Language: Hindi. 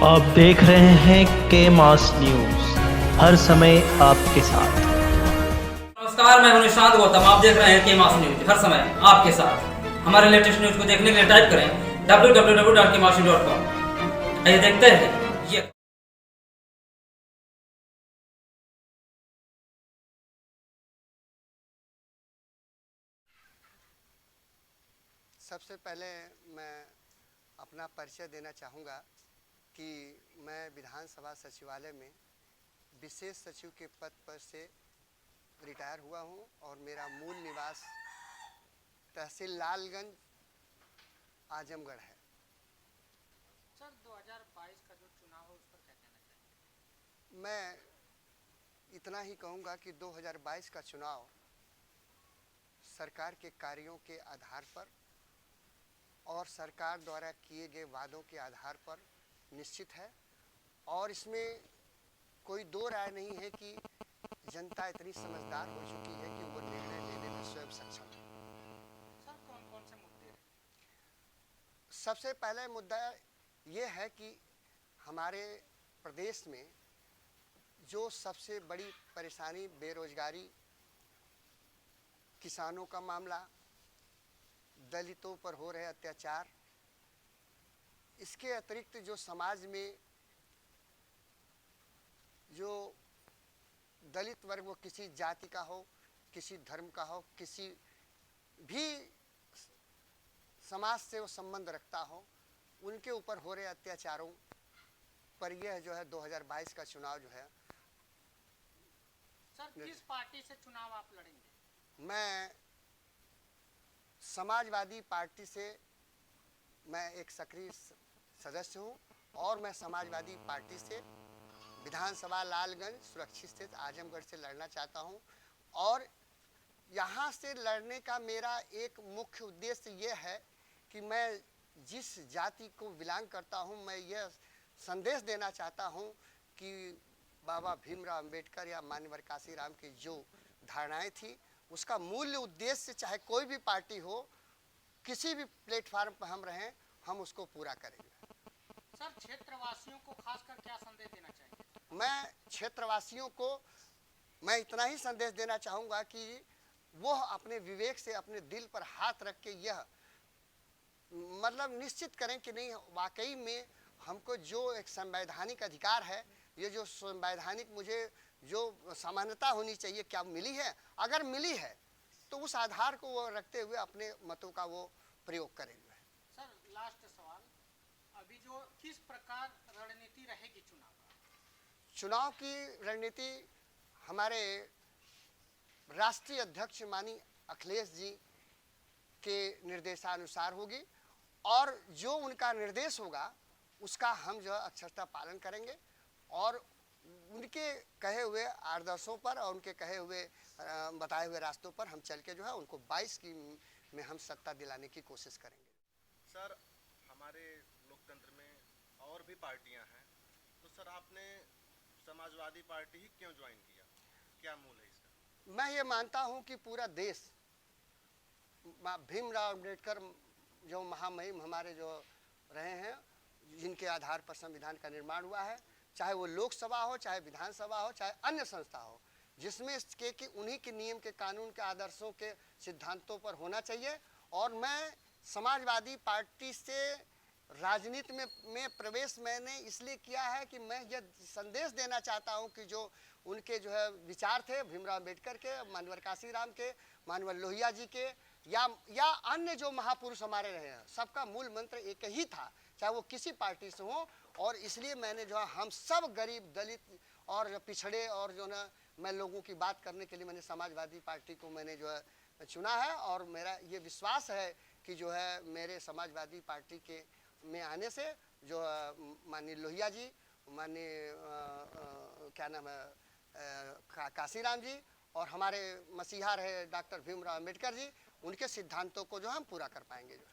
आप देख रहे हैं के मास न्यूज, हर समय आपके साथ। नमस्कार, मैं हूं निशांत गौतम। आप देख रहे हैं के मास न्यूज, हर समय आपके साथ। हमारे लेटेस्ट न्यूज को देखने के लिए टाइप करें www.kemassnews.com। आइए देखते हैं ये। सबसे पहले मैं अपना परिचय देना चाहूँगा कि मैं विधानसभा सचिवालय में विशेष सचिव के पद पर से रिटायर हुआ हूँ और मेरा मूल निवास तहसील लालगंज आजमगढ़ है। सर 2022 का जो चुनाव है उस पर क्या कहना चाहिए? मैं इतना ही कहूँगा कि 2022 का चुनाव सरकार के कार्यों के आधार पर और सरकार द्वारा किए गए वादों के आधार पर निश्चित है और इसमें कोई दो राय नहीं है कि जनता इतनी समझदार हो चुकी है कि वो निर्णय लेने में स्वयं सक्षम है। सर कौन कौन से मुद्दे हैं? सबसे पहले मुद्दा ये है कि हमारे प्रदेश में जो सबसे बड़ी परेशानी बेरोजगारी, किसानों का मामला, दलितों पर हो रहे अत्याचार, इसके अतिरिक्त जो समाज में जो दलित वर्ग, वो किसी जाति का हो, किसी धर्म का हो, किसी भी समाज से वो संबंध रखता हो, उनके ऊपर हो रहे अत्याचारों पर यह जो है 2022 का चुनाव जो है। सर किस पार्टी से चुनाव आप लड़ेंगे? मैं समाजवादी पार्टी से मैं एक सक्रिय सदस्य हूं और मैं समाजवादी पार्टी से विधानसभा लालगंज सुरक्षित स्थित आजमगढ़ से लड़ना चाहता हूं और यहां से लड़ने का मेरा एक मुख्य उद्देश्य ये है कि मैं जिस जाति को बिलोंग करता हूं, मैं यह संदेश देना चाहता हूं कि बाबा भीमराव अंबेडकर या माननीय काशीराम की जो धारणाएं थी, उसका मूल उद्देश्य चाहे कोई भी पार्टी हो, किसी भी प्लेटफार्म पर हम रहें, हम उसको पूरा करेंगे। सर क्षेत्रवासियों को खासकर क्या संदेश देना चाहिए? मैं क्षेत्रवासियों को मैं इतना ही संदेश देना चाहूँगा कि वो अपने विवेक से अपने दिल पर हाथ रख के यह मतलब निश्चित करें कि नहीं, वाकई में हमको जो एक संवैधानिक अधिकार है, ये जो संवैधानिक मुझे जो समानता होनी चाहिए, क्या मिली है? अगर मिली है तो उस आधार को वो रखते हुए अपने मतों का वो प्रयोग करेंगे। सर लास्ट सवाल, अभी जो किस प्रकार रणनीति रहेगी चुनाव का? चुनाव की रणनीति हमारे राष्ट्रीय अध्यक्ष माननीय अखिलेश जी के निर्देशानुसार होगी और जो उनका निर्देश होगा उसका हम जो अक्षरशः पालन करेंगे और उनके कहे हुए आदर्शों पर और उनके कहे हुए बताए हुए रास्तों पर हम चल के जो है उनको 22 की में हम सत्ता दिलाने की कोशिश करेंगे। सर हमारे लोकतंत्र में और भी पार्टियां हैं, तो सर आपने समाजवादी पार्टी ही क्यों ज्वाइन किया? क्या मूल है इसका? मैं ये मानता हूँ कि पूरा देश भीमराव अंबेडकर जो महामहिम हमारे जो रहे हैं, जिनके आधार पर संविधान का निर्माण हुआ है, चाहे वो लोकसभा हो, चाहे विधानसभा हो, चाहे अन्य संस्था हो, जिसमें इसके कि उन्हीं के नियम के कानून के आदर्शों के सिद्धांतों पर होना चाहिए। और मैं समाजवादी पार्टी से राजनीति में प्रवेश मैंने इसलिए किया है कि मैं यह संदेश देना चाहता हूं कि जो उनके जो है विचार थे भीमराव अंबेडकर के, माननीय काशीराम के, माननीय लोहिया जी के या अन्य जो महापुरुष हमारे रहे हैं, सबका मूल मंत्र एक ही था, चाहे वो किसी पार्टी से हो। और इसलिए मैंने जो है हम सब गरीब, दलित और पिछड़े और जो ना मैं लोगों की बात करने के लिए मैंने समाजवादी पार्टी को मैंने जो है चुना है और मेरा ये विश्वास है कि जो है मेरे समाजवादी पार्टी के में आने से जो माननीय लोहिया जी, माननीय क्या नाम है काशीराम जी और हमारे मसीहा रहे डॉक्टर भीमराव अंबेडकर जी, उनके सिद्धांतों को जो हम पूरा कर पाएंगे। जो